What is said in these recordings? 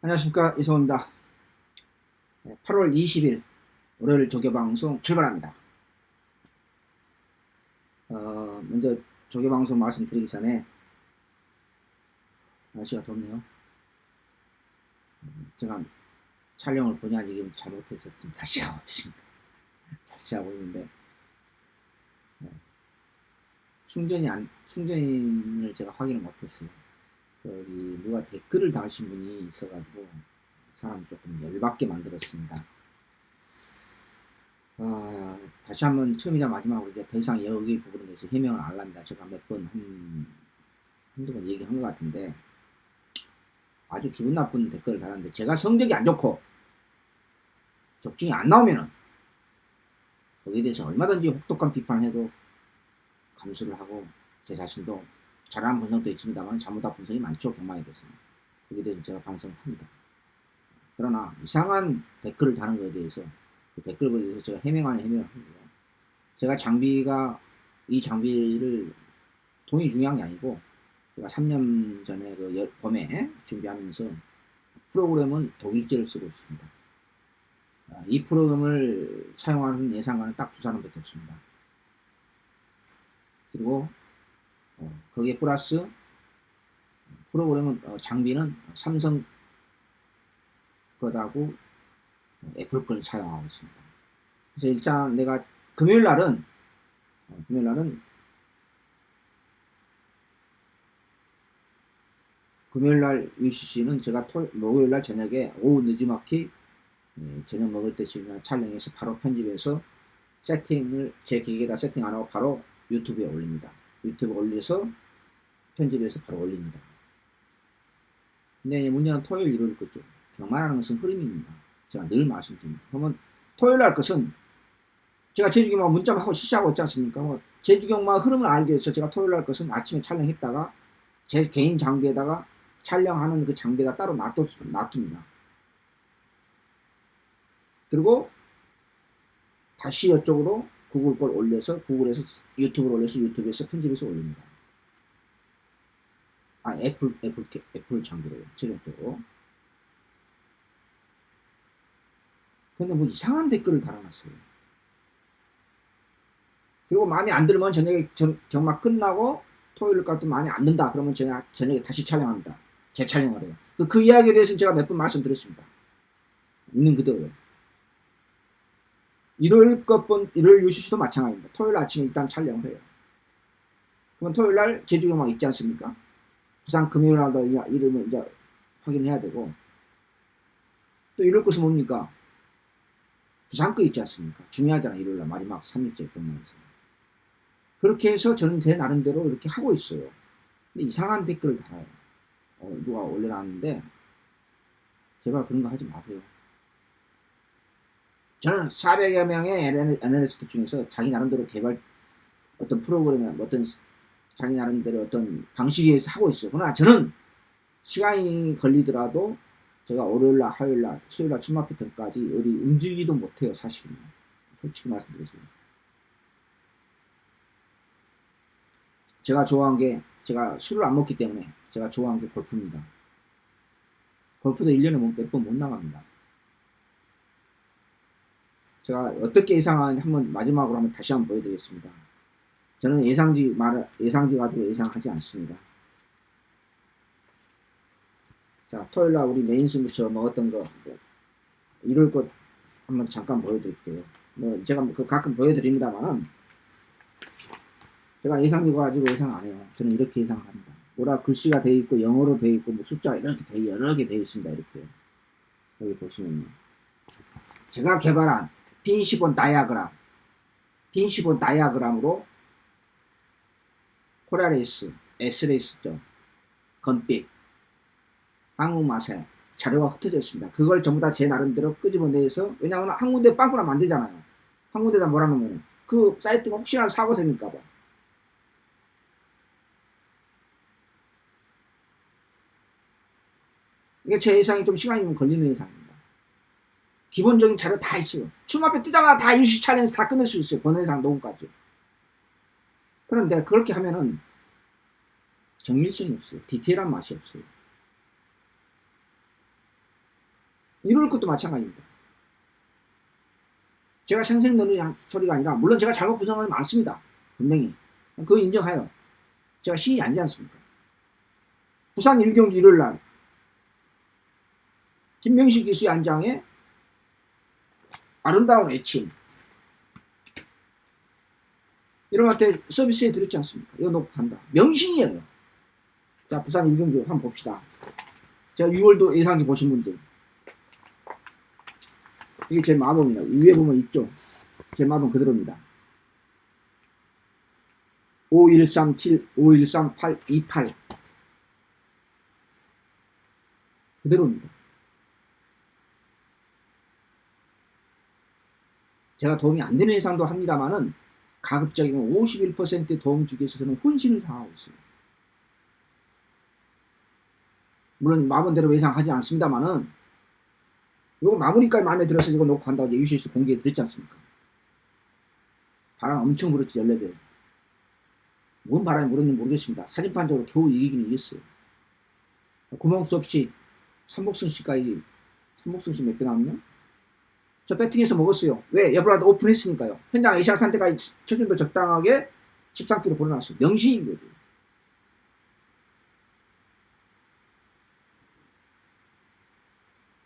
안녕하십니까, 이성호입니다. 8월 20일 월요일 조교방송 출발합니다. 먼저 조교방송 말씀드리기 전에 날씨가 덥네요. 제가 촬영을 보냐 지금 잘못해서 지금 다시 하고 있습니다. 다시 하고 있는데 충전을 제가 확인을 못했어요. 저기 누가 댓글을 달으신 분이 있어가지고 사람 조금 열받게 만들었습니다. 다시 한번 처음이자 마지막으로 이제 더 이상 여기 부분에 대해서 해명을 안 합니다. 제가 몇 번, 한두 번 얘기한 것 같은데, 아주 기분 나쁜 댓글을 달았는데, 제가 성적이 안 좋고, 적중이 안 나오면은, 거기에 대해서 얼마든지 혹독한 비판을 해도 감수를 하고, 제 자신도 잘하는 분석도 있습니다만, 잘못한 분석이 많죠, 경망에 대해서. 거기에 대해서 제가 반성을 합니다. 그러나, 이상한 댓글을 다는 것에 대해서, 그 댓글에 대해서 제가 해명을 합니다. 제가 이 장비를 돈이 중요한 게 아니고 제가 3년 전에 그 봄에 준비하면서 프로그램은 독일제를 쓰고 있습니다. 이 프로그램을 사용하는 예상가는 딱 두 사람밖에 없습니다. 그리고 거기에 플러스 프로그램은 장비는 삼성 것하고 애플 걸 사용하고 있습니다. 그래서 일단 내가 금요일 날은 금요일날 UCC는 제가 목요일날 저녁에 오후 늦지막히 저녁 먹을 때쯤에 촬영해서 바로 편집해서 세팅을 제 기계에다 세팅 안 하고 바로 유튜브에 올립니다. 유튜브에 올려서 편집해서 바로 올립니다. 근데 문제는 토요일 일요일 거죠. 경마라는 것은 흐름입니다. 제가 늘 말씀드립니다. 그러면 토요일 날 것은 제가 제주경마 문자만 하고 시시하고 있지 않습니까? 제주경마 흐름을 알기 위해서 제가 토요일 날 것은 아침에 촬영했다가 제 개인 장비에다가 촬영하는 그 장비가 따로 놔둡니다. 그리고 다시 이쪽으로 구글 걸 올려서 구글에서 유튜브로 올려서 유튜브에서 편집해서 올립니다. 애플 장비로요. 최종적으로. 근데 뭐 이상한 댓글을 달아놨어요. 그리고 마음에 안 들면 저녁에 경마 끝나고 토요일 같은 마음에 안 든다. 그러면 제가 저녁에 다시 촬영합니다. 재촬영을 해요. 그 이야기에 대해서는 제가 몇 번 말씀드렸습니다. 있는 그대로요. 일요일 UCC도 마찬가지입니다. 토요일 아침에 일단 촬영을 해요. 그러면 토요일 날 제주경마 있지 않습니까? 부산 금요일 날도 이름을 이제 확인해야 되고, 또 이럴 것은 뭡니까? 부산 거 있지 않습니까? 중요하잖아, 일요일 날 마지막 3일째 경마에서. 그렇게 해서 저는 제 나름대로 이렇게 하고 있어요. 근데 이상한 댓글을 달아요. 누가 올려놨는데, 제발 그런 거 하지 마세요. 저는 400여 명의 애널리스트 중에서 자기 나름대로 어떤 프로그램에 어떤 자기 나름대로 어떤 방식에서 하고 있어요. 그러나 저는 시간이 걸리더라도 제가 월요일날, 화요일날, 수요일날 출마 패턴까지 어디 움직이지도 못해요, 사실은. 솔직히 말씀드리세요. 제가 술을 안 먹기 때문에 제가 좋아하는 게 골프입니다. 골프도 1년에 몇 번 못 나갑니다. 제가 어떻게 예상하는지 한번 마지막으로 한번 다시 한번 보여드리겠습니다. 저는 예상지 가지고 예상하지 않습니다. 자, 토요일날 우리 메인 승부처 먹었던 거, 이럴 것 한번 잠깐 보여드릴게요. 제가 가끔 보여드립니다만은, 제가 예상지 가지고 예상 안 해요. 저는 이렇게 예상을 합니다. 뭐라 글씨가 되어 있고, 영어로 되어 있고, 뭐 숫자가 여러 개 되어 있습니다. 이렇게. 여기 보시면요. 제가 개발한 빈시본 다이아그램으로 코랄레이스, S레이스점, 건빛, 한국맛에 자료가 흩어져 있습니다. 그걸 전부 다 제 나름대로 끄집어내서, 왜냐하면 한 군데 빵꾸 나면 안 되잖아요. 한 군데다 뭐라 놓으면 그 사이트가 혹시나 사고 생길까봐. 이게 제 예상이 좀 시간이 좀 걸리는 예상입니다. 기본적인 자료 다 있어요. 출마표 뜨자마자 다 이슈 촬영해서 다 끝낼 수 있어요. 본회의상 녹음까지. 그런데 그렇게 하면은 정밀성이 없어요. 디테일한 맛이 없어요. 이럴 것도 마찬가지입니다. 제가 생생 넣는 소리가 아니라, 물론 제가 잘못 구성한 게 많습니다. 분명히. 그거 인정해요. 제가 신이 아니지 않습니까? 부산 1경기 일요일날 김명식 기수의 안장에 아름다운 애칭 이런 것한테 서비스해 드렸지 않습니까? 이거 놓고 간다. 명신이에요. 자, 부산 1경기 한번 봅시다. 제가 6월도 예상기 보신 분들, 이게 제 마법입니다. 위에 보면 있죠. 제 마법 그대로입니다. 5137, 5138, 28 그대로입니다. 제가 도움이 안 되는 예상도 합니다만은 가급적이면 51%의 도움 주기 위해서 저는 혼신을 다하고 있어요. 물론 마음대로 예상하지 않습니다만은 이거 마무리까지 마음에 들어서 이거 놓고 간다고 이제 유시스 공개해 드렸지 않습니까? 바람 엄청 불었지. 14배. 뭔 바람이 불었는지 모르겠습니다. 사진판적으로 겨우 이기긴 이겼어요. 구멍수 없이 삼복승 씨까지, 삼복승 씨 몇 배 나왔냐? 저 배팅해서 먹었어요. 왜? 에버라드 오픈했으니까요. 현장 에이시아 산대까지 체중도 적당하게 13kg 보내놨어요. 명신인 거죠.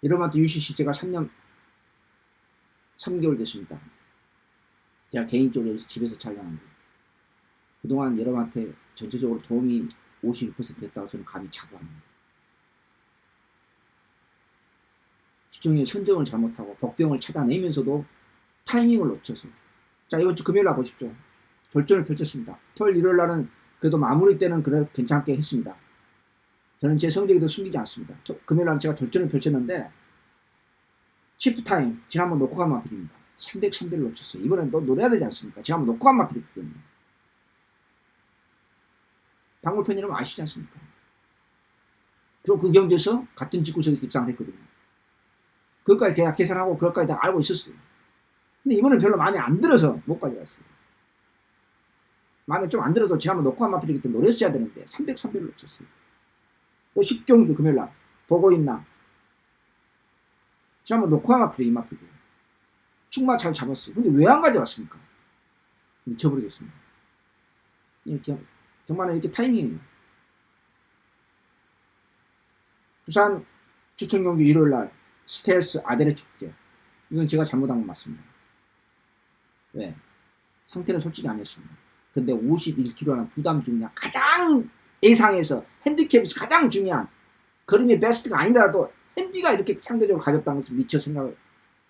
이러면또 UCC 제가 3개월 됐습니다. 제가 개인적으로 집에서 촬영한 거. 그동안 여러분한테 전체적으로 도움이 51% 됐다고 저는 감히 자부합니다. 주중에 선정을 잘못하고 복병을 찾아내면서도 타이밍을 놓쳐서, 자, 이번 주 금요일 날 보십시오. 졸전을 펼쳤습니다. 토요일 일요일 날은 그래도 마무리 때는 그래 괜찮게 했습니다. 저는 제 성적에도 숨기지 않습니다. 금요일 날 제가 졸전을 펼쳤는데 치프타임 지난번 놓고 간 마필입니다. 300를 놓쳤어요. 이번엔 또 노려야 되지 않습니까? 지난번 놓고 간 마필이기 때문에. 당골 팬 여러분 아시지 않습니까? 그리고 그 경기에서 같은 직구석에서 입상을 했거든요. 그것까지 계약 계산하고 그것까지 다 알고 있었어요. 근데 이번엔 별로 마음에 안 들어서 못 가져갔어요. 마음에 좀 안 들어도 지난번 놓고 한 마필이기 때문에 노렸어야 되는데 300을 놓쳤어요. 또 10경주 금요일날 보고 있나? 지난번 놓고 한 마필이 이 마필이에요. 충마 잘 잡았어요. 근데 왜 안 가져갔습니까? 미쳐버리겠습니다. 이렇게 정말은 이렇게 타이밍이에요. 부산 추천경기 일요일날 스텔스 아데레 축제. 이건 제가 잘못한 건 맞습니다. 왜? 상태는 솔직히 아니었습니다. 근데 51kg라는 부담 중량, 가장 예상에서 핸디캡에서 가장 중요한 그림의 베스트가 아니라도 핸디가 이렇게 상대적으로 가볍다는 것을 미처 생각을,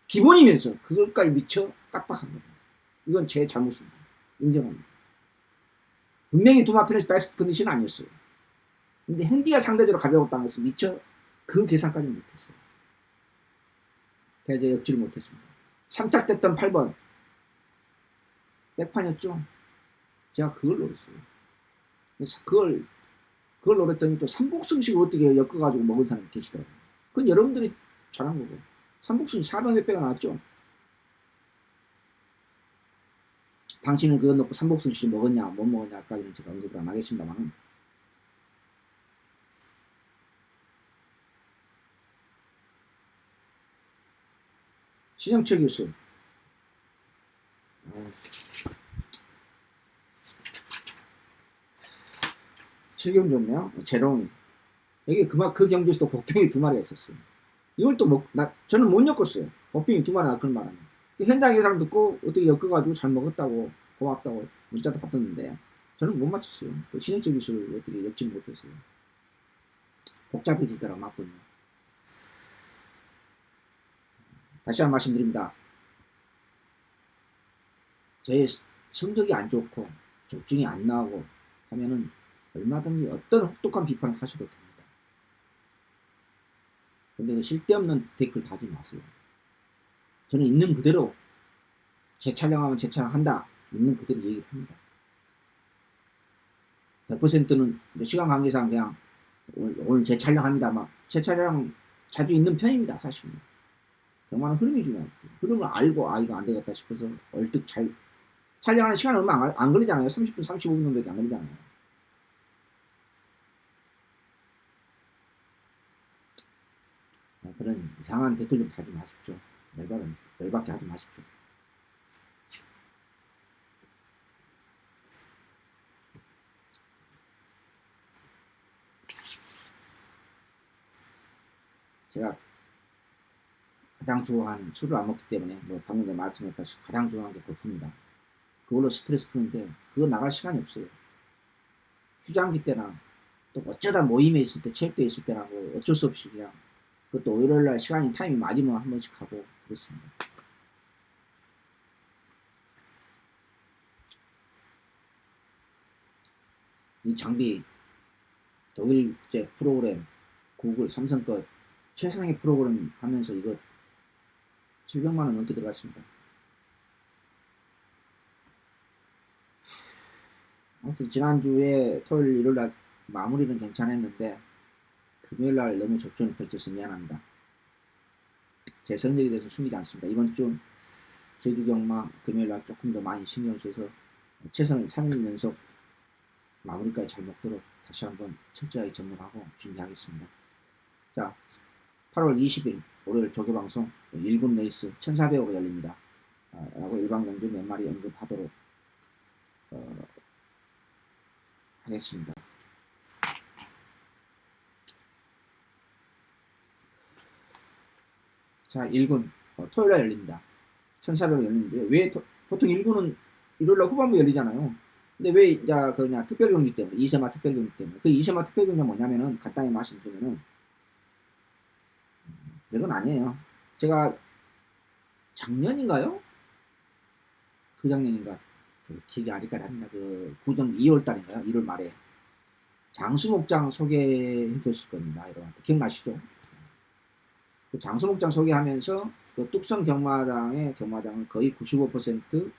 기본이면서 그것까지 미처 깜빡한 겁니다. 이건 제 잘못입니다. 인정합니다. 분명히 두마필에서 베스트 컨디션은 아니었어요. 근데 핸디가 상대적으로 가벼웠다는 것을 미처 그 계산까지는 못했어요. 대제 역지를 못했습니다. 3착됐던 8번 백판이었죠. 제가 그걸 노렸어요. 그래서 그걸 노렸더니 또 삼복승식을 어떻게 엮어가지고 먹은 사람이 계시더라고요. 그건 여러분들이 잘한 거고. 삼복승식 400 몇 배가 나왔죠. 당신은 그거 넣고 삼복승식 먹었냐 못 먹었냐까지는 제가 언급을 안 하겠습니다만, 신영철 교수, 실경 좋네요. 재롱이. 여기 그 경기에서도 복병이 2마리가 있었어요. 이걸 또 저는 못 엮었어요. 복병이 2마리가 그런 말하면. 현장 예상 듣고 어떻게 엮어가지고 잘 먹었다고 고맙다고 문자도 받았는데 저는 못 맞췄어요. 또 신영철 기술을 어떻게 엮지 못했어요. 복잡해지더라 맞거든요. 다시 한 번 말씀드립니다. 제 성적이 안 좋고 적중이 안 나오고 하면은 얼마든지 어떤 혹독한 비판을 하셔도 됩니다. 근데 그 쓸데없는 댓글 달지 마세요. 저는 있는 그대로 재촬영하면 재촬영한다. 있는 그대로 얘기를 합니다. 100%는 시간 관계상 그냥 오늘 재촬영합니다. 막 재촬영 자주 있는 편입니다. 사실은. 정말 흐름이 중요해요. 흐름을 알고 이거 안 되겠다 싶어서 얼뜩 촬영하는 시간은 얼마 안 걸리잖아요. 30분, 35분 정도밖에 안 걸리잖아요. 그런 이상한 댓글 좀 다지 마십시오. 열받게 하지 마십시오. 제가 가장 좋아하는, 술을 안 먹기 때문에 뭐 방금 전에 말씀했다시피 가장 좋아하는 게 골프입니다. 그걸로 스트레스 푸는데 그거 나갈 시간이 없어요. 휴장기 때나 또 어쩌다 모임에 있을 때, 체육대회 있을 때나 뭐 어쩔 수 없이 그냥, 그것도 일요일날 시간이 타임이 맞으면 한 번씩 하고 그렇습니다. 이 장비 독일제 프로그램, 구글, 삼성 것 최상의 프로그램 하면서 이거 700만원 넘게 들어갔습니다. 아무튼 지난주에 토요일 일요일날 마무리는 괜찮았는데 금요일날 너무 적존을 펼쳐서 미안합니다. 제 성적에 대해서 숨기지 않습니다. 이번 주 제주 경마 금요일날 조금 더 많이 신경 써서 최선을 3일 연속 마무리까지 잘 먹도록 다시 한번 철저하게 점검하고 준비하겠습니다. 자, 8월 20일 월요일 조교방송 1군 레이스 1400으로 열립니다. 라고 일반 경주 몇 마리 언급하도록 하겠습니다. 자, 1군 토요일에 열립니다. 1400으로 열리는데요. 왜 보통 1군은 일요일날 후반부 열리잖아요. 근데 왜 이제 그냥 특별 경기 때문에, 이세마 특별 경기 때문에. 그 이세마 특별 경기가 뭐냐면은 간단히 말씀드리면은 별건 아니에요. 제가 작년인가요? 그 작년인가? 기억이 아리까리합니다. 그 구정 2월달인가요? 1월 말에 장수목장 소개해 줬을 겁니다. 여러분한테 기억나시죠? 그 장수목장 소개하면서 그 뚝섬 경마장의 경마장은 거의 95%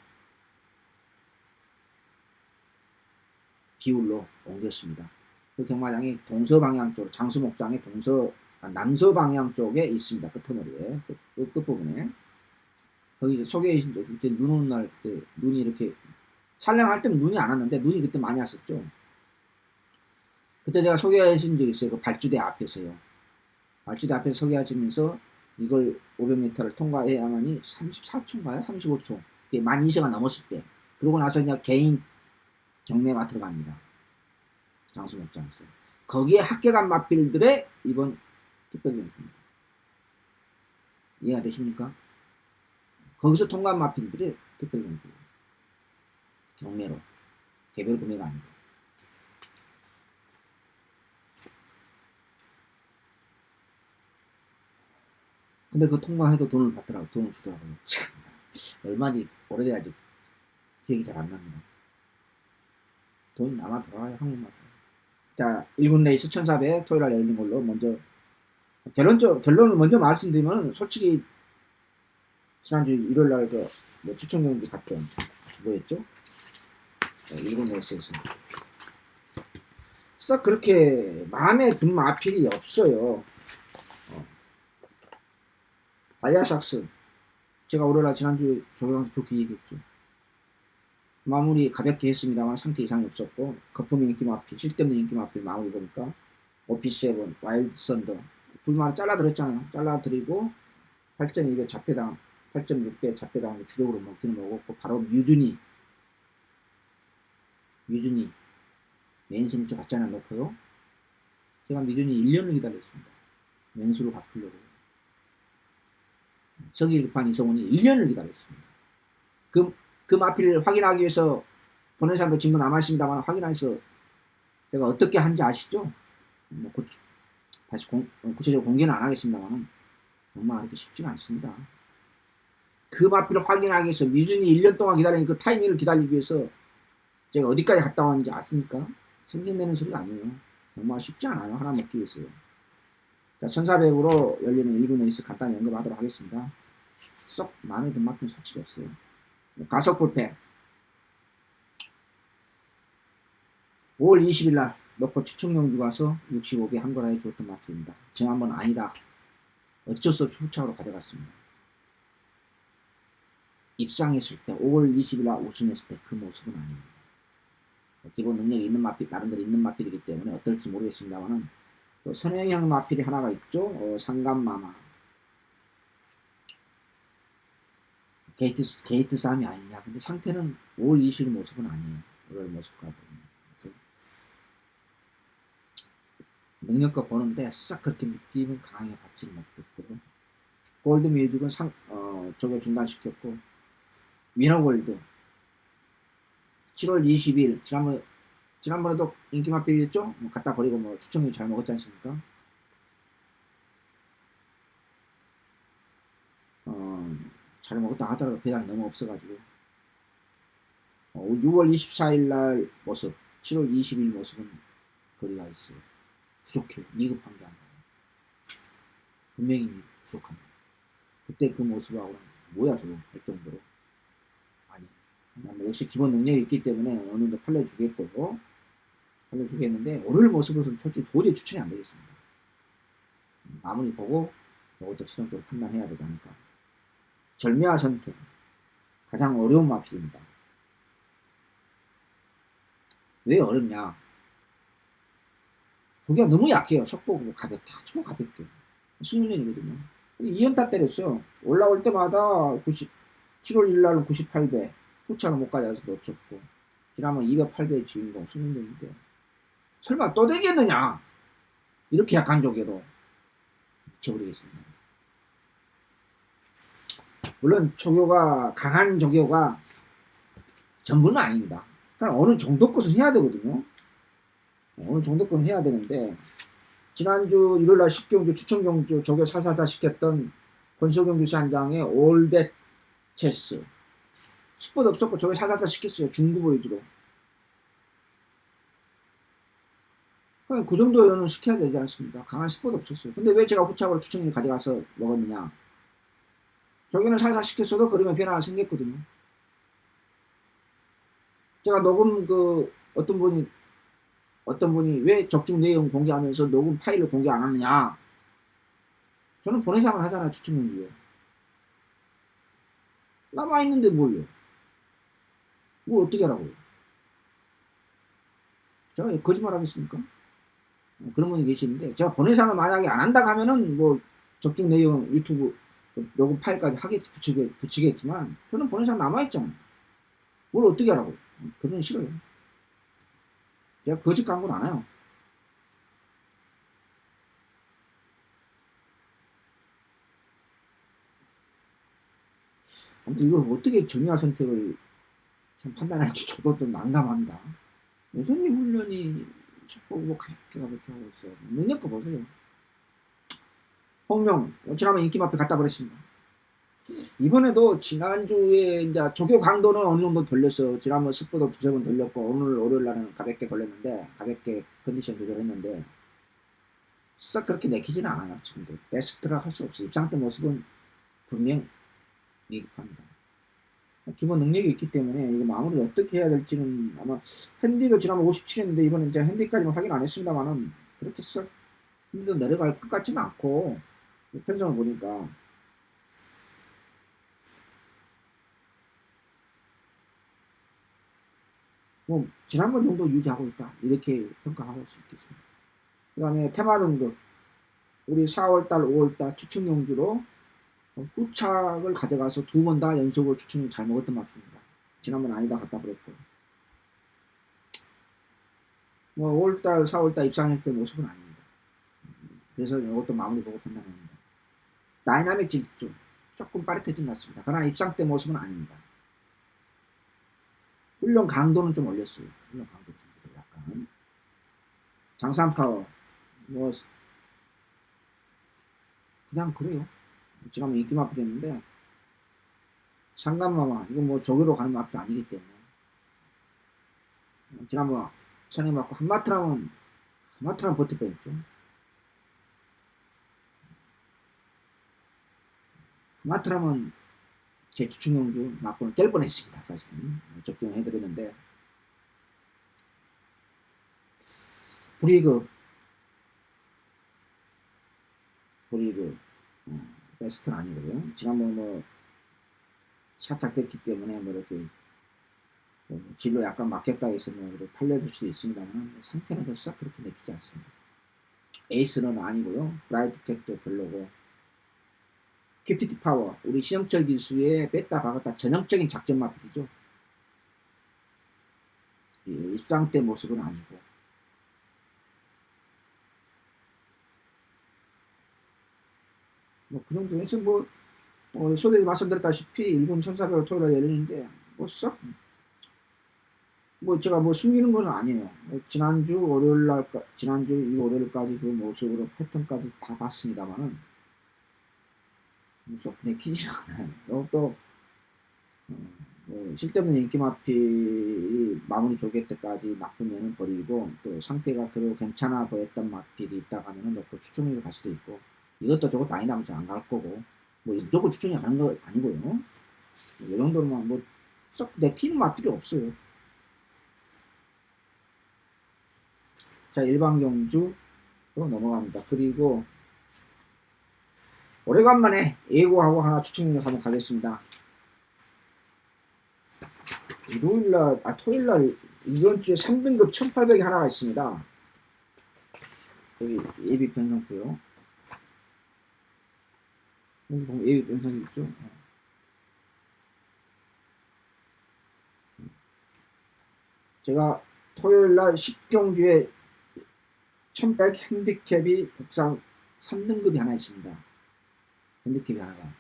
비율로 옮겼습니다. 그 경마장이 동서방향 쪽, 장수목장의 남서방향 쪽에 있습니다. 끝머리에, 끝부분에. 거기 이제 소개해 주신 적, 그때 눈 오는 날, 그때 눈이 이렇게, 촬영할 때는 눈이 안 왔는데, 눈이 그때 많이 왔었죠. 그때 제가 소개해 주신 적이 있어요. 그 발주대 앞에서요. 발주대 앞에서 소개하시면서 이걸 500m를 통과해야만이 34초인가요? 35초. 12,000가 넘었을 때. 그러고 나서 그냥 개인 경매가 들어갑니다. 장수목장에서. 거기에 합격한 마필들의 이번 특별경기입니다. 이해가 되십니까? 거기서 통과한 마필들의 특별경기. 경매로. 개별 구매가 아니고. 근데 그 통과해도 돈을 받더라고요. 돈을 주더라고요. 참, 얼마지 오래돼야지 기억이 잘 안 납니다. 돈이 남아 돌아가요, 한국마서. 자, 1군 레이스 1400 토요일날 열린 걸로 먼저 결론을 먼저 말씀드리면, 솔직히 지난주 일요일날 뭐 추천 경기 갔던 뭐였죠? 1군 레이스에서 썩 그렇게 마음에 든 마필이 없어요. 다이아삭스 제가 오늘날 지난주에 조경에서 좋게 얘기했죠. 마무리 가볍게 했습니다만 상태 이상이 없었고, 거품 인기 마필, 쓸데없는 인기 마필 마무리 보니까 오피7, 와일드 썬더 둘만 잘라드렸잖아요. 잘라드리고 8.2배 자폐당, 8.6배 자폐당을 주력으로 먹기는 먹었고, 바로 뮤준이 메인 스미처 같지 않아 놓고요. 제가 뮤준이 1년을 기다렸습니다. 맨수로 갚으려고. 성일급한 이성훈이 1년을 기다렸습니다. 그 마필을 확인하기 위해서 보낸 사람도 증거 남아있습니다만, 확인해서 제가 어떻게 한지 아시죠? 뭐 다시 구체적으로 공개는 안 하겠습니다만, 정말 그렇게 쉽지가 않습니다. 그 마필을 확인하기 위해서 미준이 1년 동안 기다리는 그 타이밍을 기다리기 위해서 제가 어디까지 갔다 왔는지 아십니까? 생각내는 소리가 아니에요. 정말 쉽지 않아요. 하나 먹기 위해서요. 자, 1400으로 열리는 1군 레이스 간단히 언급하도록 하겠습니다. 썩 마음에 든 마필은 솔직히 없어요. 가속불패 5월 20일날 넣고 추천경주 가서 65개 한거라에 주었던 마필입니다. 지난번 아니다. 어쩔 수 없이 후차로 가져갔습니다. 입상했을 때 5월 20일날 우승했을 때 그 모습은 아닙니다. 기본 능력이 있는 마필, 나름대로 있는 마필이기 때문에 어떨지 모르겠습니다만은, 또 선행형 마필이 하나가 있죠. 상감마마. 게이트 싸움이 아니냐. 근데 상태는 5월 20일 모습은 아니에요. 5월 모습과 보면. 그래서 능력껏 보는데 싹 그렇게 느낌은 강하게 받지는 못했고, 골드 뮤직은 저게 중단시켰고, 위너골드 7월 20일 지난번에도 인기 맛배기였죠? 뭐 갖다 버리고 뭐 추천이 잘 먹었지 않습니까? 잘 먹었다 하더라도 배당이 너무 없어가지고 6월 24일 날 모습, 7월 20일 모습은 거리가 있어요. 부족해요. 미흡한 게 아니라 분명히 부족합니다. 그때 그 모습하고는 뭐야 저거 할 정도로 아니, 역시 기본 능력이 있기 때문에 어느 정도 팔려주겠고 팔려주겠는데 오늘 모습으로서는 솔직히 도저히 추천이 안 되겠습니다. 마무리 보고 이것도 최종적으로 판단해야 되지 않을까. 절묘한 선택, 가장 어려운 마필입니다. 왜 어렵냐? 조기가 너무 약해요. 속보고 가볍게, 아주 가볍게. 20년이거든요. 2연타 때렸어요. 올라올 때마다 7월 1일 날 98배, 후차는 못 가져서 놓쳤고, 지난번 208배의 주인공 20년인데, 설마 또 되겠느냐? 이렇게 약한 조개로 미쳐버리겠습니다. 물론 강한 조교가 전부는 아닙니다. 그러니까 어느 정도 것은 해야 되거든요. 어느 정도 건 해야 되는데, 지난주 일요일날 10경주 추천경주 조교 444 시켰던 권소경 교수한장의 올댓 체스 스포도 없었고 조교 444 시켰어요. 중구 보이드로. 그 정도는 시켜야 되지 않습니까? 강한 스포도 없었어요. 근데 왜 제가 후착으로 추천을 가져가서 먹었느냐? 조교는 444 시켰어도 그러면 변화가 생겼거든요. 제가 녹음 어떤 분이 왜 적중 내용 공개하면서 녹음 파일을 공개 안 하느냐? 저는 본회상을 하잖아요. 추천경주에. 남아있는데 뭘요? 뭘 어떻게 하라고요? 제가 거짓말 하겠습니까? 그런 분이 계시는데, 제가 본회상을 만약에 안 한다고 하면은 뭐 적중 내용 유튜브 녹음 파일까지 붙이겠지만, 저는 본회상 남아있잖아요. 뭘 어떻게 하라고요? 그건 싫어요. 제가 거짓 광고는 안 해요. 근데 이걸 어떻게 정리한 선택을 참 판단할지 저도 좀 난감합니다. 여전히 훈련이 뭐 가볍게 하고 있어요. 능력껏 보세요. 홍명 지난번 인기마표 갖다 버렸습니다. 이번에도 지난주에 이제 조교 강도는 어느 정도 돌렸어요. 지난번 스포도 두세 번 돌렸고 오늘 월요일 날은 가볍게 돌렸는데 가볍게 컨디션 조절했는데 싹 그렇게 내키지는 않아요. 지금도 베스트라 할 수 없어요. 입상 때 모습은 분명 미흡합니다. 기본 능력이 있기 때문에 이거 마무리를 어떻게 해야 될지는 아마 핸디도 지난번 57 했는데 이번에 이제 핸디까지는 확인 안 했습니다만은 그렇게 썩 핸디도 내려갈 것 같지는 않고 편성을 보니까 뭐 지난번 정도 유지하고 있다 이렇게 평가할 수 있겠습니다. 그 다음에 테마 등급 우리 4월달 5월달 추천경주로 후착을 가져가서 두 번 다 연속으로 추천을 잘 먹었던 마표입니다. 지난번 아니다 갖다 버렸고 뭐 5월달 4월달 입상할 때 모습은 아닙니다. 그래서 이것도 마무리 보고 판단합니다. 다이나믹 질주 조금 빠릿해진 것 같습니다. 그러나 입상 때 모습은 아닙니다. 훈련 강도는 좀 올렸어요. 훈련 강도 좀 약간 장산 파워 뭐 그냥 그래요. 지난번 인기 마표였는데 상감마마 이건 뭐 조교로 가는 마표 아니기 때문에 지난번 천에 맞고 한마트라면 버틸 뻔했죠. 한마트라면 제 추천경주 맞고는 깰 뻔했습니다. 사실은 접종을 해드렸는데 브리그 베스트는 아니고요. 지난번 뭐 살짝됐기 때문에 뭐 이렇게 진로 약간 막혔다 해서 뭐 이렇게 팔려줄 수도 있습니다만 상태는 싹 그렇게 내키지 않습니다. 에이스는 아니고요. 브라이트 캡도 별로고 큐피티 파워, 우리 신영철 기수의 뺐다 박았다 전형적인 작전 마필이죠. 입상 때 모습은 아니고. 뭐 그 정도에서 뭐 소대에 말씀드렸다시피 일본 1400을 토요일에 열리는데 뭐 제가 뭐 숨기는 건 아니에요. 지난주 지난주 이 월요일까지 그 모습으로 패턴까지 다 봤습니다만은 쏙 내키지 않아요. 또 쓸데없는 인기 마필이 마무리 조개 때까지 나쁘면은 버리고, 또 상태가 그래도 괜찮아 보였던 마필이 있다가 하면은 넣고 추천으로 갈 수도 있고, 이것도 저것도 아니다 하면 안 갈 거고, 뭐 무조건 추천이 가는 거 아니고요. 이 정도로만 뭐 썩 내키는 마필이 없어요. 자, 일반 경주로 넘어갑니다. 그리고 오래간만에 예고하고 하나 추천을 한번 가겠습니다. 토요일날 이번 주에 3등급 1800이 하나가 있습니다. 여기 예비 변성표요. 여기 예비 변성이 있죠. 제가 토요일날 10경주에 1100 핸디캡이 국상 3등급이 하나 있습니다. 핸디캡이 하나가.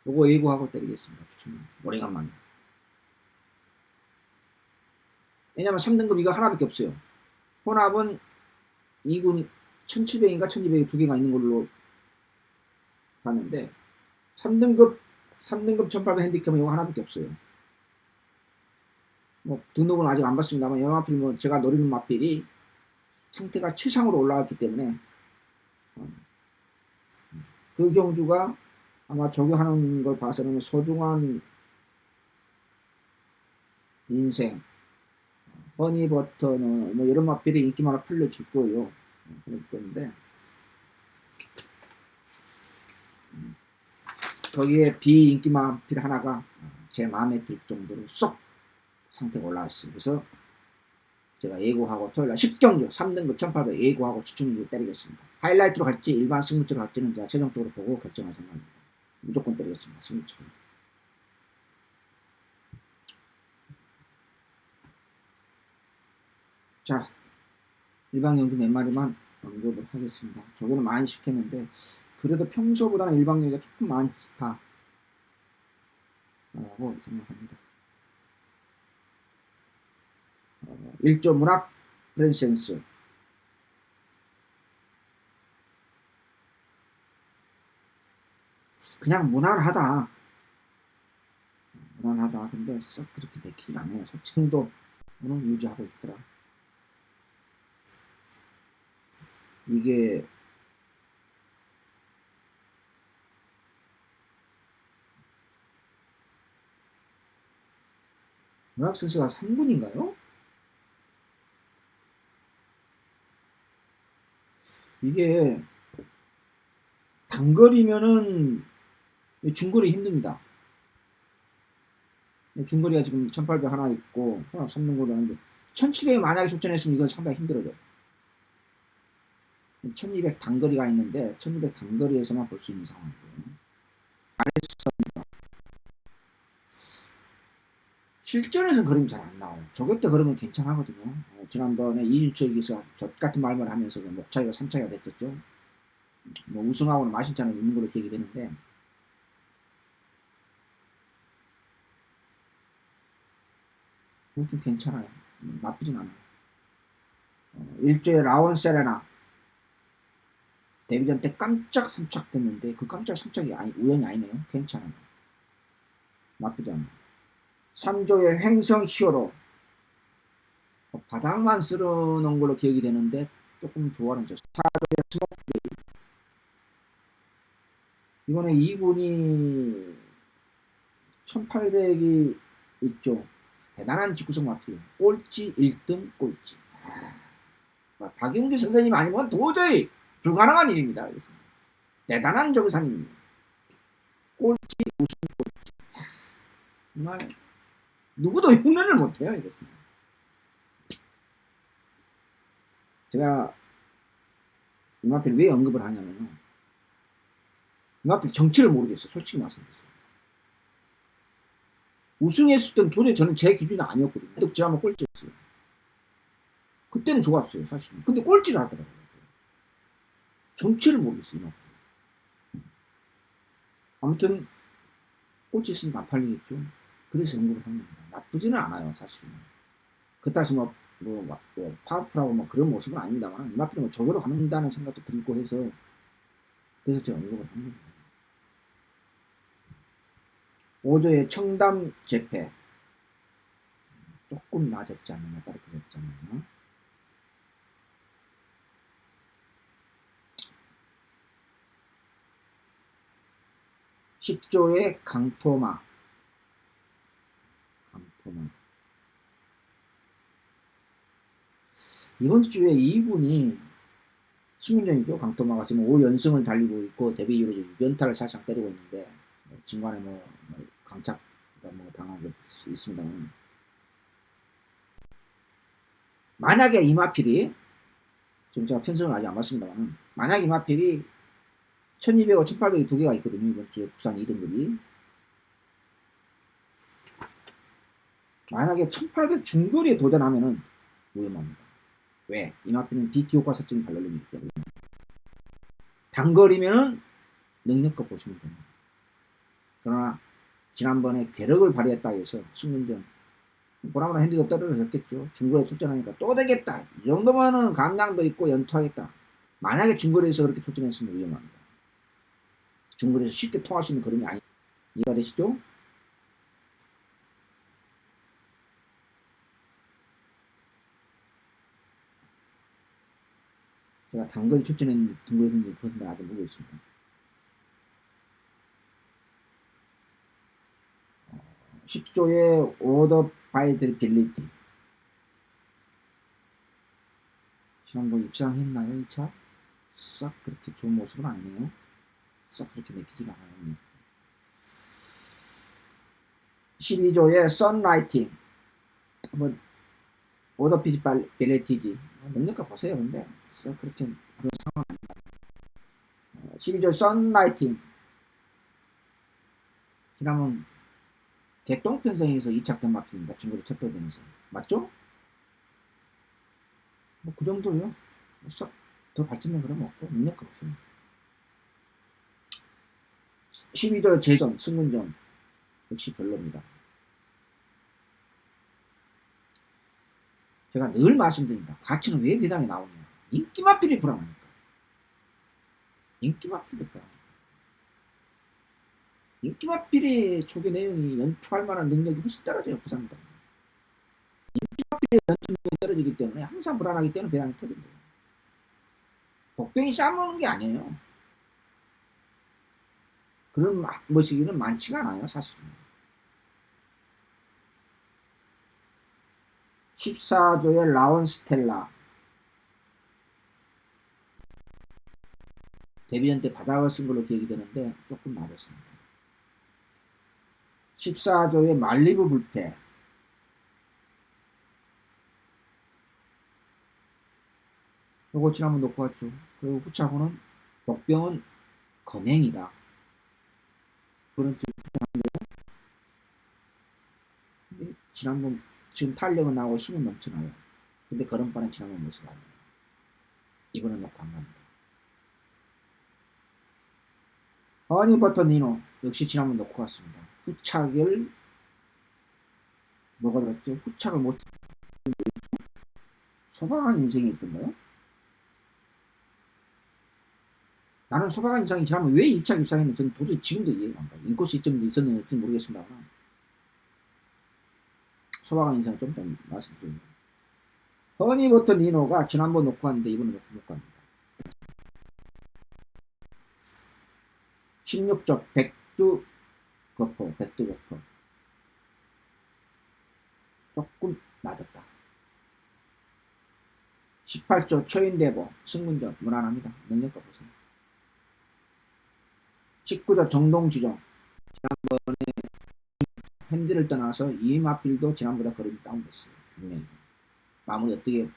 요거 예고하고 때리겠습니다. 추천. 오래간만에. 왜냐면 3등급 이거 하나밖에 없어요. 혼합은 2군 1700인가 1200이 두 개가 있는 걸로 봤는데 3등급 1800 핸디캡은 이거 하나밖에 없어요. 뭐 등록은 아직 안 받습니다만 연합필 뭐 제가 노리는 마필이 상태가 최상으로 올라왔기 때문에 그 경주가 아마 적용하는 걸 봐서는 소중한 인생, 허니버터는 뭐 이런 마필이 인기만 풀려줄 거예요. 그럴 건데 거기에 비인기 마필 하나가 제 마음에 들 정도로 쏙 상태가 올라왔어요. 그래서 제가 예고하고 토요일날 10경주 3등급 1800 예고하고 추천을 때리겠습니다. 하이라이트로 갈지 일반 승부처로 갈지는 제가 최종적으로 보고 결정할 생각입니다. 무조건 때리겠습니다. 승부처로. 자, 일반 경주 몇 마리만 언급을 하겠습니다. 저거는 많이 시켰는데 그래도 평소보다는 일반 경주가 조금 많다 라고 생각합니다. 1조 문학 프랜센스, 그냥 무난하다. 근데 썩 그렇게 맥히진 않아요. 소칭도 오늘 유지하고 있더라. 이게 문학 선수가 3군인가요? 이게 단거리면은 중거리 힘듭니다. 중거리가 지금 1800 하나 있고 혼합 3등거리 하는데 1700에 만약에 출전했으면 이건 상당히 힘들어요. 1200 단거리가 있는데 1200 단거리에서만 볼 수 있는 상황이고요. 실전에서는 그림이 잘 안 나와요. 조교 때 그러면 괜찮하거든요. 지난번에 이준철 기수가 같은 말만 하면서 목차이가 3차이가 됐었죠. 뭐 우승하고는 마신차는 있는 걸로 기억이 되는데 아무튼 괜찮아요. 나쁘진 않아요. 일조의 라원 세레나 데뷔전 때 깜짝 선착됐는데 그 깜짝 선착이 우연이 아니네요. 괜찮아요. 나쁘지 않아요. 3조의 횡성 히어로 바닥만 쓸어놓은 걸로 기억이 되는데 조금 좋아하는 죠. 4조의 스모크데이 이번에 2군이 1800이 있죠. 대단한 직구성 마필 꼴찌 1등 꼴찌. 박용규 선생님 아니면 도저히 불가능한 일입니다. 대단한 조교사님입니다. 꼴찌 우승 꼴찌. 정말 누구도 흉내를 못해요. 이렇습니다. 제가 이 마필 왜 언급을 하냐면요. 이마필 정체를 모르겠어요. 솔직히 말씀드렸어요. 우승했을 땐 도저히 저는 제 기준이 아니었거든요. 득점하면 꼴찌였어요. 그때는 좋았어요, 사실은. 근데 꼴찌를 하더라고요. 정체를 모르겠어요, 이마필. 아무튼 꼴찌 있으니까 안 팔리겠죠. 그래서 언급을 한 겁니다. 나쁘지는 않아요, 사실은. 그따시 파워풀하고 뭐 그런 모습은 아닙니다만, 이마필은 뭐 조교로 가는다는 생각도 들고 해서, 그래서 제가 언급을 한 겁니다. 5조의 청담 재패. 조금 낮았지 않느냐, 떨어뜨렸지 않느냐. 10조의 강토마. 이번 주에 2분이 신문전이죠. 강토마가 지금 5연승을 달리고 있고 데뷔 이후로 6연타를 사실상 때리고 있는데 중간에 강착 당한 게 있습니다만, 만약에 이마필이, 지금 제가 편성을 아직 안 봤습니다만, 만약에 이마필이 1200과 1800이 두 개가 있거든요. 이번 주에 부산 2등급이. 만약에 1800 중거리에 도전하면은 위험합니다. 왜? 이마필은 BT 효과 설정이 발열림이기 때문에. 단거리면은 능력껏 보시면 됩니다. 그러나 지난번에 괴력을 발휘했다 해서 승문전 보라보라 핸디도 떨어졌겠죠. 중거리에 출전하니까 또 되겠다. 이 정도면은 감량도 있고 연투하겠다. 만약에 중거리에서 그렇게 출전했으면 위험합니다. 중거리에서 쉽게 통할 수 있는 그림이 아니. 이해가 되시죠? 제가 단거리 출전했는데 등거리에서 그것은 아직 모르고 있습니다. 10조의 오더 바이들빌리티. 지난번 입상했나요? 2차? 싹 그렇게 좋은 모습은 아니네요. 싹 그렇게 내키지가 않아요. 12조의 선라이팅. 뭐 오더 피지빌리티지. 능력가 보세요. 근데 싹 그렇게 그런 상황 아닙니다. 12조 선라이팅. 지난번 개똥편성에서 2착 마필입니다. 중거리 첫 돌면서. 맞죠? 뭐 그 정도요. 썩 더 발전된 그런 거 없고 능력가 보세요. 12조 재전, 승근전 역시 별로입니다. 제가 늘 말씀드립니다. 가치는 왜 배당이 나오냐. 인기마필이 불안하니까. 인기마필도 불안하니까. 인기마필의 초기 내용이 연투할 만한 능력이 훨씬 떨어져요. 부산보다. 인기마필의 연투 능력이 떨어지기 때문에 항상 불안하기 때문에 배당이 터집니다. 복병이 싸먹는 게 아니에요. 그런 머시기는 많지가 않아요. 사실은. 14조의 라온 스텔라. 데뷔전 때 바닥을 쓴 걸로 기억이 되는데 조금 낮았습니다. 14조의 말리부 불패. 요거 지난번 놓고 왔죠. 그리고 후차고는 복병은 검행이다. 그런 주장인데요. 근데 지난번 지금 탄력은 나고 힘은 넘쳐나요. 근데 걸음바는 지난번 모습 아니에요. 이번엔 놓고 안 갑니다. 허니버터 니노 역시 지난번 놓고 갔습니다. 후착을 뭐가 들었죠? 후착을 못 소방한 인생이 있던가요? 나는 소방한 인상이 지난번 왜 입착 입상했는지 저는 도저히 지금도 이해가 안 가요. 인코스 시점도 있었는지 모르겠습니다만 소방한 인상이 좀 더 말씀드립니다. 허니버터 니노가 지난번 놓고 갔는데 이번에 놓고 못 갑니다. 16조 백두거포 조금 낮았다. 18조 초인대보 승문전 무난합니다. 능력가 보세요. 19조 정동지정 지난번에 핸디를 떠나서 이마필도 지난보다 거림이 다운됐어요. 분명히. 마무리 어떻게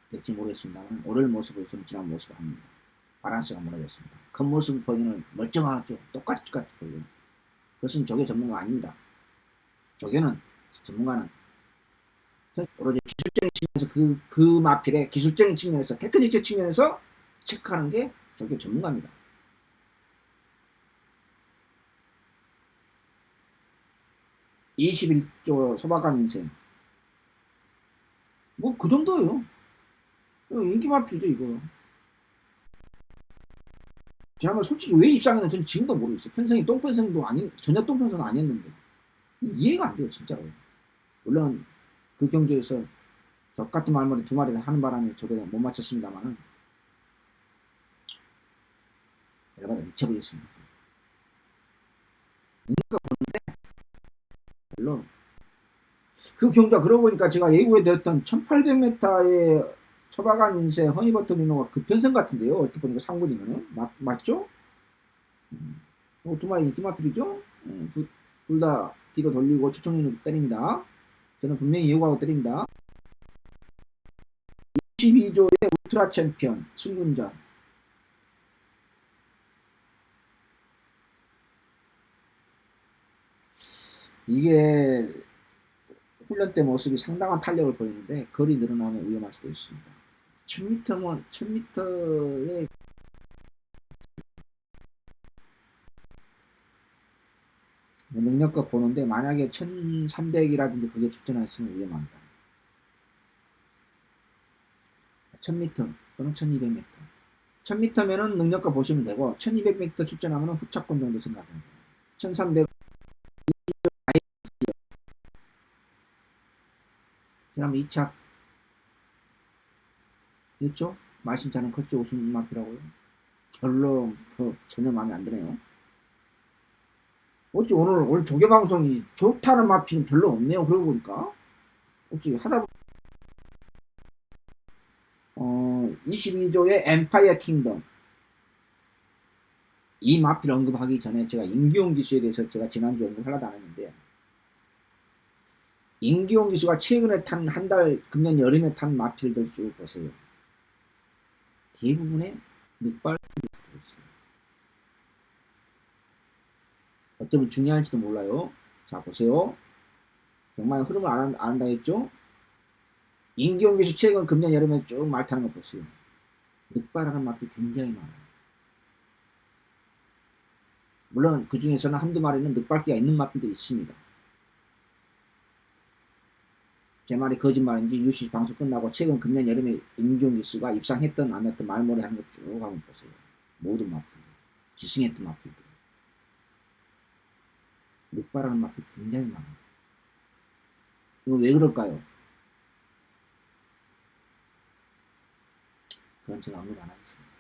될지 모르겠습니다만 오늘 모습으로서는 지난 모습 아닙니다. 바란스가 무너졌습니다. 겉모습 보기는 멀쩡하죠. 똑같이 보여요. 그것은 조교 전문가 아닙니다. 조교는 전문가는 오로지 기술적인 측면에서 그 마필의 기술적인 측면에서 테크닉적 측면에서 체크하는 게 조교 전문가입니다. 21조 소박한 인생 뭐 그 정도예요. 인기 마필도 이거. 지난번 솔직히 왜 입상했는지 저는 지금도 모르겠어요. 편성이 똥편성도 아닌 전혀 똥편성은 아니었는데 이해가 안 돼요 진짜로. 물론 그 경주에서 저 같은 말머리 두 마리를 하는 바람에 저도 못 맞췄습니다만은 열받아 미쳐버렸습니다. 별로 그 경주가 그러고 보니까 제가 예고에 들었던 1800m의 소박한 인생 허니버터 민호가 그 편성 같은데요. 어떻게 보니까 상군이면은 맞죠? 두 마리 인기 마필이죠? 둘 다 뒤로 돌리고 추천인을 때립니다. 저는 분명히 예고하고 때립니다. 22조의 울트라 챔피언 승군전 이게 훈련 때 모습이 상당한 탄력을 보이는데 거리 늘어나면 위험할 수도 있습니다. 1000m면 1000m의 능력껏 보는데 만약에 1300이라든지 그게 출전하 있으면 위험합니다. 1000m 또는 1200m 1000m면은 능력껏 보시면 되고 1200m 출전하면 후차권 정도 생각해야 돼요. 1300 그다음 2차 있죠? 마신자는 컸죠. 우승 마피라고요. 별로 전혀 마음에 안 드네요. 어찌 오늘 조개 방송이 좋다는 마피는 별로 없네요. 그러고 보니까 어찌 하다 22조의 엠파이어 킹덤 이 마피를 언급하기 전에 제가 임기용 기수에 대해서 제가 지난주에 언급하려도 안 했는데 임기용 기수가 최근에 탄 한 달 금년 여름에 탄 마필들 쭉 보세요. 대부분의 늑발 있어요. 어쩌면 중요할지도 몰라요. 자 보세요. 정말 흐름을 안 한다 했죠? 임기용 기수 최근 금년 여름에 쭉 말 타는 거 보세요. 늑발하는 마필 굉장히 많아요. 물론 그 중에서는 한두 마리는 늑발기가 있는 마필도 있습니다. 제 말이 거짓말인지 UC 방송 끝나고 최근 금년 여름에 임기용 기수가 입상했던 안 했던 말머리 하는 거 쭉 한번 보세요. 모든 마필 기승했던 마필들 늑발하는 마필 굉장히 많아요. 이거 왜 그럴까요? 그건 제가 언급 안 하겠습니다.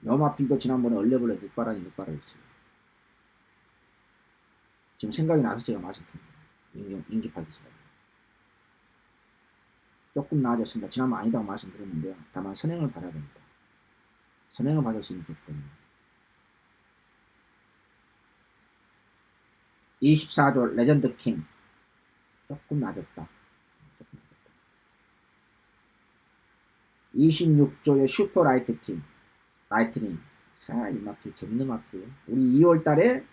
여마필도 지난번에 얼레벌레 늑발하니 늑발을 했어요. 지금 생각이 나서 제가 말씀드립니다. 인기팔 기수가 조금 나아졌습니다. 지난번 아니다고 말씀드렸는데요. 다만 선행을 받아야 됩니다. 선행을 받을 수 있는 조건입니다. 24조 레전드 킹 조금 낮았다. 26조의 슈퍼 라이트 킹 라이트닝 이 마필 재밌는 마필이에요. 우리 2월달에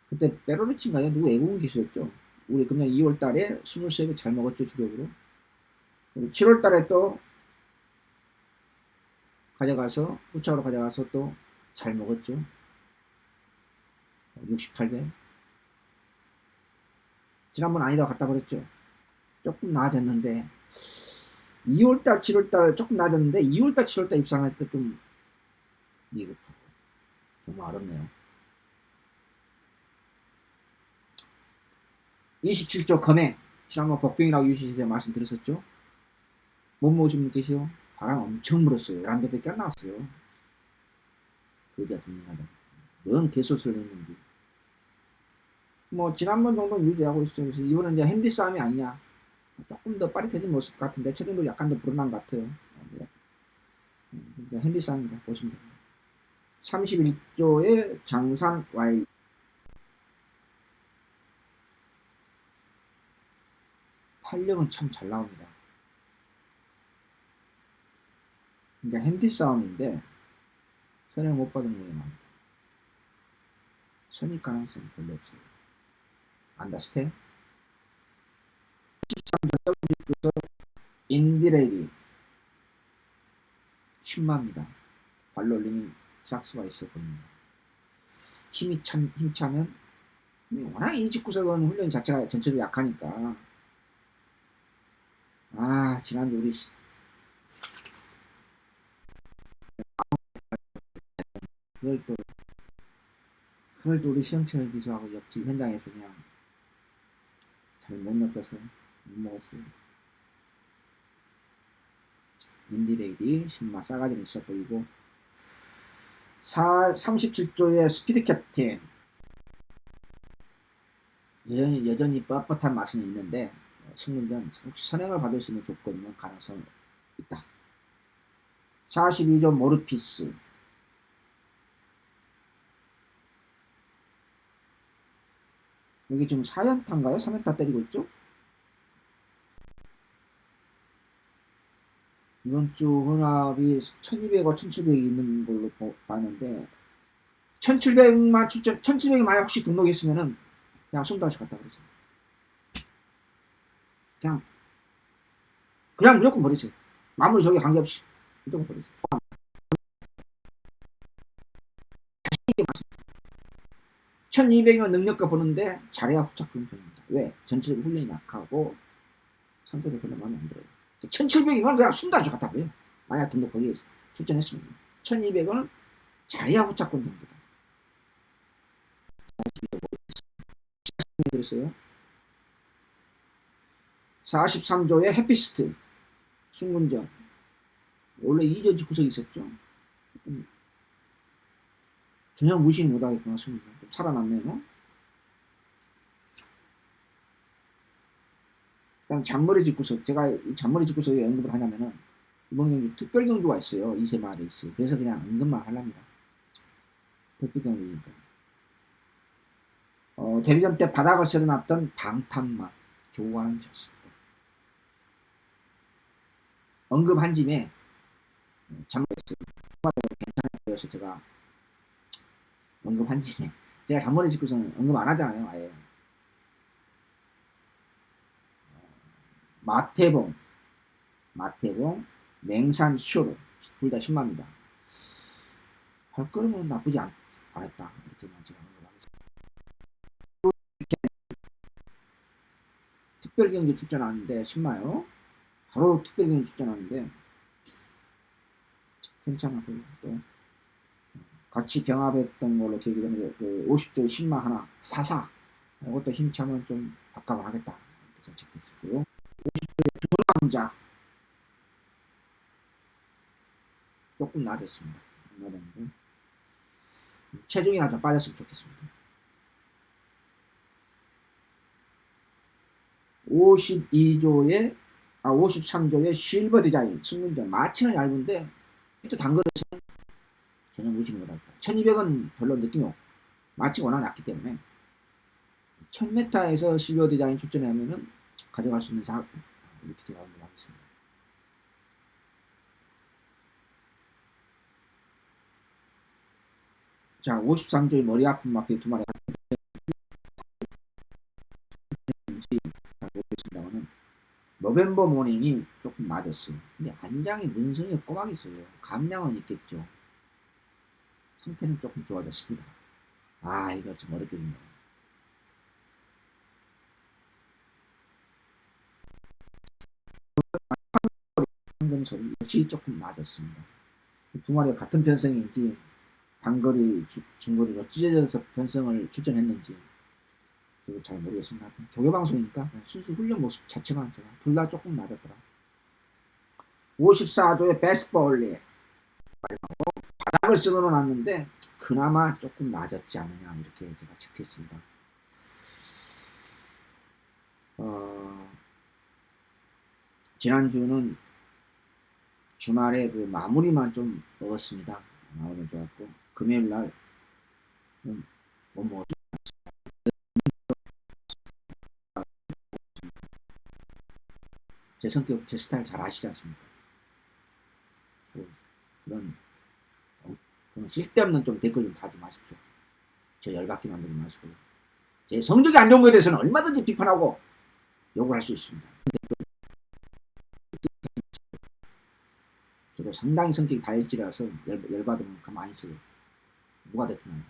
그때 베로리치인가요? 누구 외국인 기수였죠? 우리 금년 2월달에 23배 잘 먹었죠 주력으로. 7월달에 또 가져가서 후차로 가져가서 또 잘 먹었죠. 68배. 지난번 아니다고 갖다 버렸죠. 조금 나아졌는데 2월달 7월달 조금 나아졌는데 2월달 7월달 입상했을 때 좀 미흡하고 정말 어렵네요. 27조 검행 지난번 복병이라고 유시시대 말씀드렸었죠. 못 모으신 분 계세요? 바람 엄청 불었어요. 11배밖에 안 나왔어요. 거지 같은 인간들. 뭔 개소스를 했는지. 뭐 지난번 정도는 유지하고 있어요. 그래서 이번엔 이제 핸디 싸움이 아니냐. 조금 더 빠릿해진 모습 같은데 최근도 약간 더 불어난 것 같아요. 이제 핸디 싸움입니다. 보시면 됩니다. 31조의 장산 와일 탄력은 참 잘 나옵니다. 그러니까 핸디 싸움인데 선행 못 받은 게 많다. 선입 가능성이 별로 없어요. 안다스테? 13점 인디레디 10마입니다. 발로 올리면 삭스가 있어 보입니다. 힘차면 워낙 이 직구석은 훈련 자체가 전체적으로 약하니까. 아, 지난주 그걸 또 우리 시영철 기수하고 옆집 현장에서 그냥 잘 못 엮어서 못 먹었어요. 인디레이디 10마 싸가지는 있어 보이고 37조의 스피드 캡틴 여전히 뻣뻣한 맛은 있는데 승문전 혹시 선행을 받을 수 있는 조건이면 가능성이 있다. 42조 모르피스 여기 지금 4연타인가요? 3연타 때리고 있죠? 이번 주 혼합이 1200과 1700이 있는 걸로 봤는데 1700만 출전 1700이 만약 혹시 등록했으면은 그냥 손다시 갔다 그러세요. 그냥 무조건 버리세요. 마무리 저기 관계없이 무조건 버리세요. 1200명 능력과 보는데 잘해야 후착금 전입니다. 왜? 전체적으로 훈련이 약하고 상태도 별로 마음에 안 들어요. 1700이면 그냥 숨다시 갖다 버려요. 만약 등록 거기에 출전했으면 1200은 잘해야 후착금 정도다. 들었어요? 43조의 해피스트 순군전 원래 2조 직구석이 있었죠. 전혀 무시는 못하겠구나. 순군전 좀 살아났네요. 그다음 잔머리 직구석 제가 이 잔머리 직구석에 왜 언급을 하냐면은 이번 경기 특별 경주가 있어요. 2세마 레이스. 그래서 그냥 언급만 하랍니다. 특별 경기니까. 데뷔전 때 바닥을 쓸어놨던 방탄맛 좋아하는 졌습니다. 언급한 짐에 잔머리 괜찮아 보여서 제가 언급한 짐에 제가 잔머리 직구석은 언급 안 하잖아요. 아예. 마태봉, 맹산 히어로 둘 다 10마입니다. 발걸음은 나쁘지 않았다. 이렇게만 제가 언급하겠습니다. 특별경기 출전하는데 10마요. 바로 특별경기 출전하는데 괜찮았고요. 또 같이 병합했던 걸로 기억이 되는데 그 50조 10마 하나 44 이것도 힘차면 좀 바꿔을 하겠다. 이렇게 체크했었고요. 50조의 두남자 조금 낮았습니다. 조금 낮았는데 체중이나 좀 빠졌으면 좋겠습니다. 53조의 실버 디자인 승문전 마치는 얇은데 히트 단거리에서는 전혀 무시는 못하겠다. 1200은 별로 느낌이 없고 마치가 워낙 낮기 때문에 1000m에서 실버 디자인 출전하면은 가져갈 수 있는 사업 이렇게 제가 언급하겠습니다. 자, 53조의 머리 아픈 마피 두 마리 보겠습니다만은 노벤버 모닝이 조금 맞았어요. 근데 안장이 문성이 꼬막이 있어요. 감량은 있겠죠. 상태는 조금 좋아졌습니다. 아, 이거 좀 어렵겠네요. 방금 소리 역시 조금 맞았습니다. 두 마리가 같은 편성인지 단거리, 중거리로 찢어져서 편성을 출전했는지 저도 잘 모르겠습니다. 조교방송이니까 순수 훈련 모습 자체만 제가 둘 다 조금 맞았더라. 54조의 베스트볼리 바닥을 쓸어놨는데 그나마 조금 맞았지 않느냐 이렇게 제가 체크했습니다. 지난주는 주말에 그 마무리만 좀 먹었습니다. 마무리 좋았고 금요일날 못 먹었죠. 제 성격, 제 스타일 잘 아시지 않습니까? 그런 그런 쓸데없는 좀 댓글 좀 다지 마십시오. 저 열받게 만들지 마시고. 제 성적이 안 좋은 것에 대해서는 얼마든지 비판하고 욕을 할 수 있습니다. 저도 상당히 성격이 다혈질이라서 열받으면 가만히 있어요. 누가 됐든.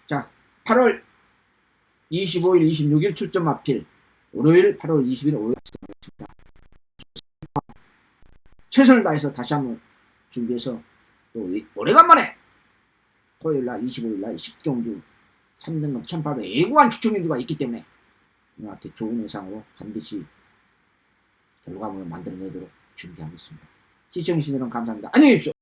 자, 8월 25일, 26일 출전 마필. 월요일 8월 20일 월요일 시작하겠습니다. 최선을 다해서 다시 한번 준비해서 또 오래간만에 토요일날 25일날 10경주 3등급 1800 예고한 추첨인수가 있기 때문에 여러분한테 좋은 예상으로 반드시 결과물을 만들어내도록 준비하겠습니다. 시청해주신 여러분 감사합니다. 안녕히 계십시오.